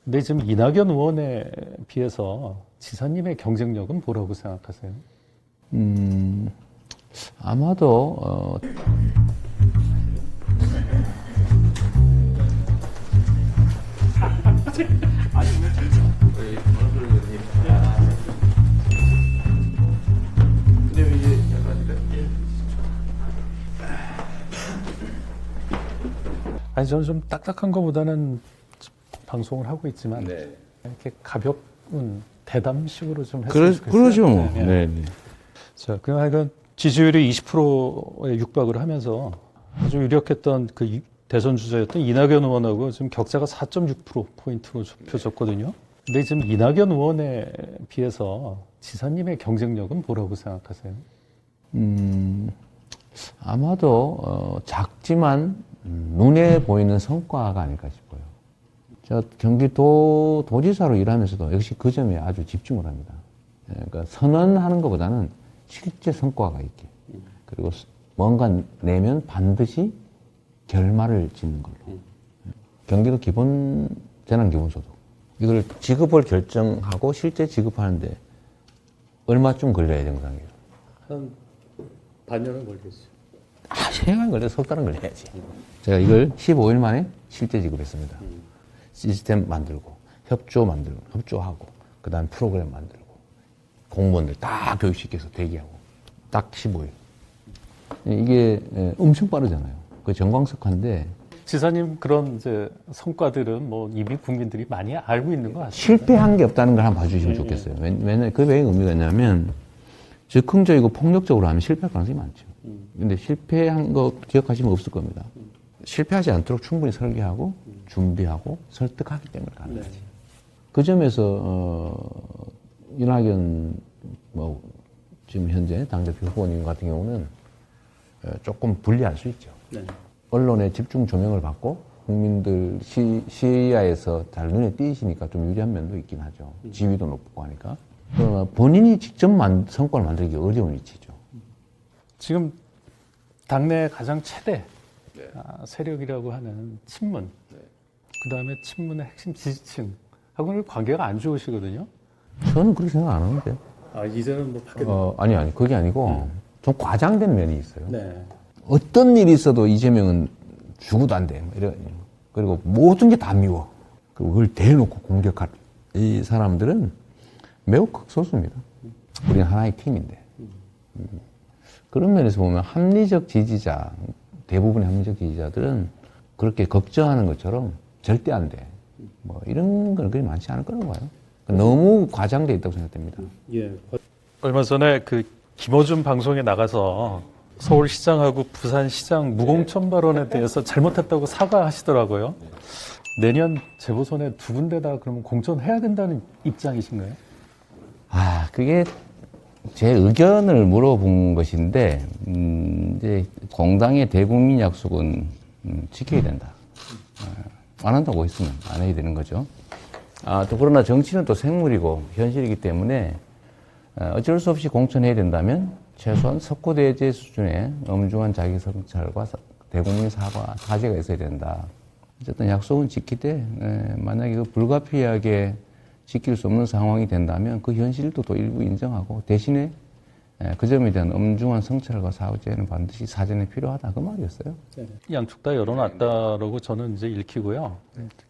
근데 지금 이낙연 의원에 비해서 지사님의 경쟁력은 뭐라고 생각하세요? 아마도 아니 저는 좀 딱딱한 것보다는 방송을 하고 있지만 이렇게 가볍은 대담식으로 좀 했으면 좋겠어요. 그러죠. 뭐. 네, 네. 네, 네. 자, 그럼 하여간 지지율이 20%에 육박을 하면서 아주 유력했던 그 대선 주자였던 이낙연 의원하고 지금 격차가 4.6%포인트로 좁혀졌거든요. 근데 지금 이낙연 의원에 비해서 지사님의 경쟁력은 뭐라고 생각하세요? 아마도 작지만 눈에 보이는 성과가 아닐까 싶어요. 제가 경기도 도지사로 일하면서도 역시 그 점에 아주 집중을 합니다. 그러니까 선언하는 것보다는 실제 성과가 있게, 그리고 뭔가 내면 반드시 결말을 짓는 걸로. 경기도 재난기본소득 이걸 지급을 결정하고 실제 지급하는데 얼마쯤 걸려야 정상이에요? 한 반년은 걸리겠죠. 시간 걸려, 석 달은 걸려야지. 제가 이걸 15일 만에 실제 지급했습니다. 시스템 만들고, 협조하고, 그 다음 프로그램 만들고, 공무원들 다 교육시켜서 대기하고, 딱 15일. 이게 엄청 빠르잖아요. 그 정광석화인데, 지사님 그런 이제 성과들은 뭐 이미 국민들이 많이 알고 있는 것 같습니다. 실패한 게 없다는 걸 한번 봐주시면 좋겠어요. 왜냐면 그 왜 의미가 있냐면, 즉흥적이고 폭력적으로 하면 실패할 가능성이 많죠. 근데 실패한 거 기억하시면 없을 겁니다. 실패하지 않도록 충분히 설계하고 준비하고 설득하기 때문에 가능하지. 네. 그 점에서 이낙연 지금 현재 당대표 후보님 같은 경우는 조금 불리할 수 있죠. 네. 언론의 집중 조명을 받고 국민들 시야에서 잘 눈에 띄시니까 좀 유리한 면도 있긴 하죠. 지위도 높고 하니까. 그러나 본인이 직접 성과를 만들기 어려운 위치죠. 지금 당내 가장 최대 세력이라고 하는 친문, 그 다음에 친문의 핵심 지지층하고는 관계가 안 좋으시거든요. 저는 그렇게 생각 안 하는데. 이제는 뭐 밖에 아니 그게 아니고 좀 과장된 면이 있어요. 네. 어떤 일이 있어도 이재명은 죽어도 안 돼. 그리고 모든 게 다 미워. 그리고 그걸 대놓고 공격할 이 사람들은 매우 극소수입니다. 우리는 하나의 팀인데. 그런 면에서 보면 합리적 지지자, 대부분의 합리적 지지자들은 그렇게 걱정하는 것처럼 절대 안 돼. 뭐 이런 건 그리 많지 않을 거라고 봐요. 너무 과장돼 있다고 생각됩니다. 예. 얼마 전에 그 김어준 방송에 나가서 서울시장하고 부산시장 무공천 발언에 대해서 잘못했다고 사과하시더라고요. 내년 재보선에 두 군데 다 그러면 공천해야 된다는 입장이신가요? 그게 제 의견을 물어본 것인데, 이제 공당의 대국민 약속은 지켜야 된다. 안 한다고 했으면 안 해야 되는 거죠. 또 그러나 정치는 또 생물이고 현실이기 때문에 어쩔 수 없이 공천해야 된다면 최소한 석고대죄 수준의 엄중한 자기 성찰과 대국민 사죄가 있어야 된다. 어쨌든 약속은 지키되 만약에 그 불가피하게 지킬 수 없는 상황이 된다면 그 현실도 또 일부 인정하고 대신에 그 점에 대한 엄중한 성찰과 사죄는 반드시 사전에 필요하다. 그 말이었어요. 네. 양쪽 다 열어놨다라고 저는 이제 읽히고요.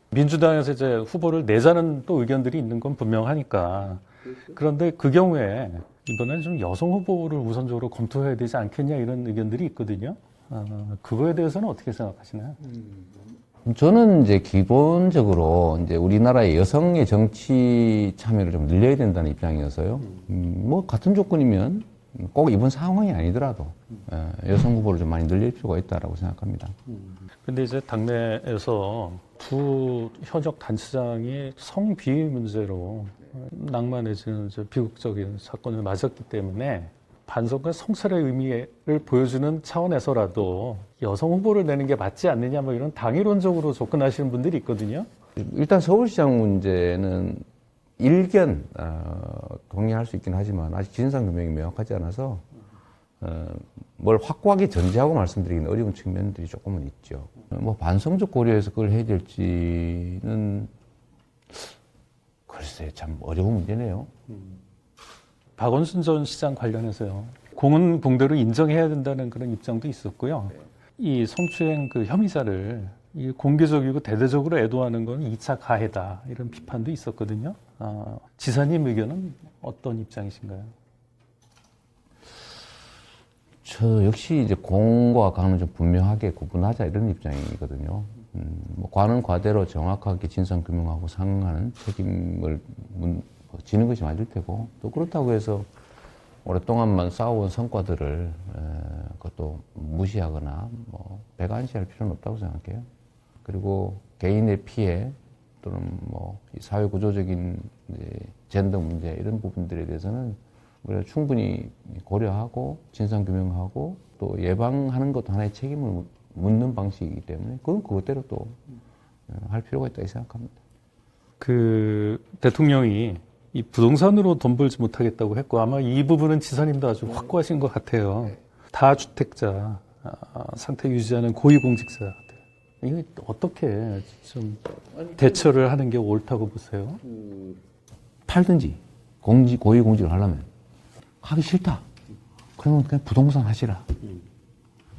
민주당에서 이제 후보를 내자는 또 의견들이 있는 건 분명하니까. 그런데 그 경우에 이번엔 좀 여성 후보를 우선적으로 검토해야 되지 않겠냐 이런 의견들이 있거든요. 그거에 대해서는 어떻게 생각하시나요? 저는 이제 기본적으로 이제 우리나라의 여성의 정치 참여를 좀 늘려야 된다는 입장이어서요. 뭐 같은 조건이면 꼭 이번 상황이 아니더라도 여성 후보를 좀 많이 늘릴 필요가 있다라고 생각합니다. 근데 이제 당내에서 두 현역 단체장이 성비위 문제로 낭만해지는 비극적인 사건을 맞았기 때문에 반성과 성찰의 의미를 보여주는 차원에서라도 여성 후보를 내는 게 맞지 않느냐 뭐 이런 당위론적으로 접근하시는 분들이 있거든요. 일단 서울시장 문제는 일견 동의할 수 있긴 하지만 아직 진상규명이 명확하지 않아서 뭘 확고하게 전제하고 말씀드리기는 어려운 측면들이 조금은 있죠. 뭐 반성적 고려해서 그걸 해야 될지는 글쎄 참 어려운 문제네요. 박원순 전 시장 관련해서요. 공은 공대로 인정해야 된다는 그런 입장도 있었고요. 이 성추행 그 혐의자를 이 공개적이고 대대적으로 애도하는 건 2차 가해다 이런 비판도 있었거든요. 지사님 의견은 어떤 입장이신가요? 저 역시 이제 공과 가는 좀 분명하게 구분하자 이런 입장이거든요. 뭐 과는 과대로 정확하게 진상 규명하고 상응하는 책임을 지는 것이 맞을 테고, 또 그렇다고 해서 오랫동안만 쌓아온 성과들을 그것도 무시하거나 뭐 배관시할 필요는 없다고 생각해요. 그리고 개인의 피해 또는 뭐 사회 구조적인 젠더 문제 이런 부분들에 대해서는 우리가 충분히 고려하고 진상 규명하고 또 예방하는 것도 하나의 책임을 묻는 방식이기 때문에 그건 그것대로 또 할 필요가 있다고 생각합니다. 그 대통령이 이 부동산으로 돈 벌지 못하겠다고 했고 아마 이 부분은 지사님도 아주 확고하신 것 같아요. 다주택자 상태 유지하는 고위공직자들 이거 어떻게 좀 대처를 하는 게 옳다고 보세요? 팔든지 고위공직을 하려면 하기 싫다. 그러면 그냥 부동산 하시라.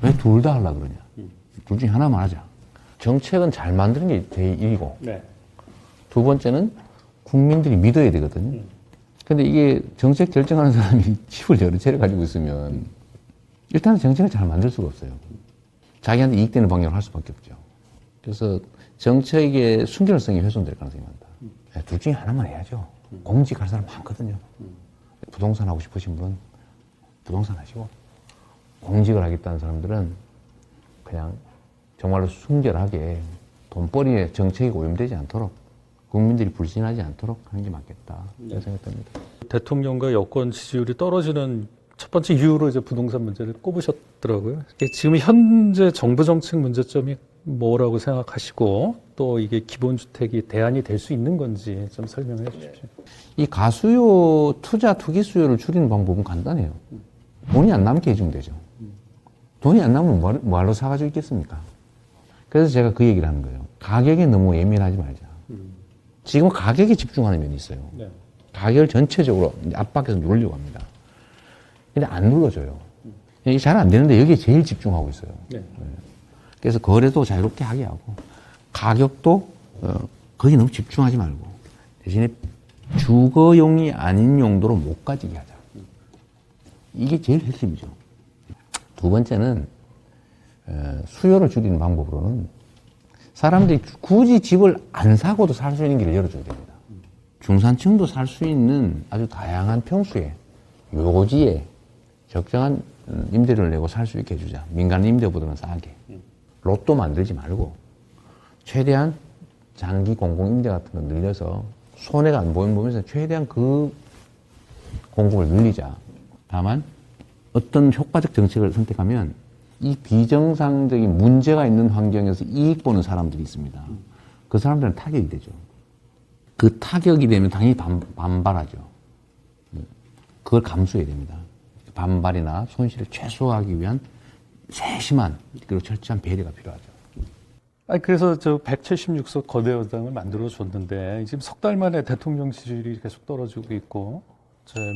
왜 둘 다 하려고 그러냐. 둘 중에 하나만 하자. 정책은 잘 만드는 게 제1이고 네. 두 번째는 국민들이 믿어야 되거든요. 근데 이게 정책 결정하는 사람이 집을 여러 채를 가지고 있으면 일단은 정책을 잘 만들 수가 없어요. 자기한테 이익되는 방향으로 할 수밖에 없죠. 그래서 정책의 순결성이 훼손될 가능성이 많다. 둘 중에 하나만 해야죠. 공직할 사람 많거든요. 부동산 하고 싶으신 분은 부동산 하시고, 공직을 하겠다는 사람들은 그냥 정말로 순결하게 돈벌이에 정책이 오염되지 않도록 국민들이 불신하지 않도록 하는 게 맞겠다. 이런 생각됩니다. 대통령과 여권 지지율이 떨어지는 첫 번째 이유로 이제 부동산 문제를 꼽으셨더라고요. 지금 현재 정부 정책 문제점이 뭐라고 생각하시고 또 이게 기본주택이 대안이 될 수 있는 건지 좀 설명해 주십시오. 이 가수요 투기 수요를 줄이는 방법은 간단해요. 돈이 안 남게 해주면 되죠. 돈이 안 남으면 뭐하러 사가지고 있겠습니까? 그래서 제가 그 얘기를 하는 거예요. 가격에 너무 예민하지 말자. 지금 가격에 집중하는 면이 있어요. 네. 가격을 전체적으로 압박해서 누르려고 합니다. 근데 안 눌러줘요. 이게 잘 안 되는데 여기에 제일 집중하고 있어요. 네. 그래서 거래도 자유롭게 하게 하고 가격도 거기 너무 집중하지 말고 대신에 주거용이 아닌 용도로 못 가지게 하자. 이게 제일 핵심이죠. 두 번째는 수요를 줄이는 방법으로는 사람들이 굳이 집을 안 사고도 살 수 있는 길을 열어줘야 됩니다. 중산층도 살 수 있는 아주 다양한 평수에 요지에 적정한 임대료를 내고 살 수 있게 해주자. 민간 임대보다는 싸게. 로또 만들지 말고 최대한 장기 공공임대 같은 거 늘려서 손해가 안 보이면서 최대한 그 공급을 늘리자. 다만 어떤 효과적 정책을 선택하면 이 비정상적인 문제가 있는 환경에서 이익 보는 사람들이 있습니다. 그 사람들은 타격이 되죠. 그 타격이 되면 당연히 반발하죠. 그걸 감수해야 됩니다. 반발이나 손실을 최소화하기 위한 세심한 그리고 철저한 배려가 필요하죠. 그래서 저 176석 거대 여당을 만들어 줬는데 지금 석 달 만에 대통령 지지율이 계속 떨어지고 있고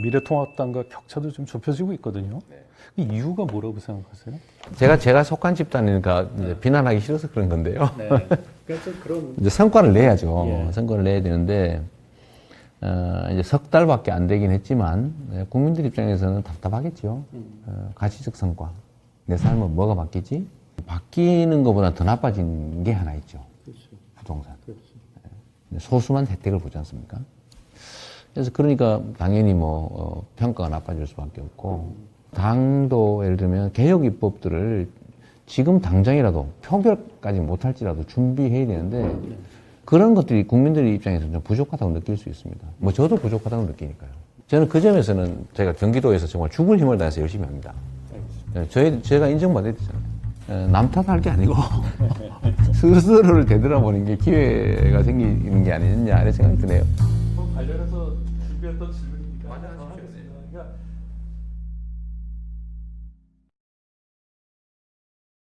미래통합당과 격차도 좀 좁혀지고 있거든요. 이 이유가 뭐라고 생각하세요? 제가 속한 집단이니까 이제 비난하기 싫어서 그런 건데요. 네. 그래서 그런 이제 성과를 내야죠. 예. 성과를 내야 되는데 이제 석 달밖에 안 되긴 했지만 국민들 입장에서는 답답하겠죠. 가치적 성과. 내 삶은 뭐가 바뀌지? 바뀌는 것보다 더 나빠진 게 하나 있죠. 그렇죠. 부동산. 그렇죠. 소수만 혜택을 보지 않습니까? 그래서 그러니까 당연히 평가가 나빠질 수밖에 없고 당도 예를 들면 개혁 입법들을 지금 당장이라도 표결까지 못할지라도 준비해야 되는데 그런 것들이 국민들의 입장에서는 좀 부족하다고 느낄 수 있습니다. 저도 부족하다고 느끼니까요. 저는 그 점에서는 제가 경기도에서 정말 죽을 힘을 다해서 열심히 합니다. 제가 인정받아야 되잖아요. 남 탓할 게 아니고 스스로를 되돌아보는 게 기회가 생기는 게 아니냐 이런 생각이 드네요. 관련해서 준비했던 질문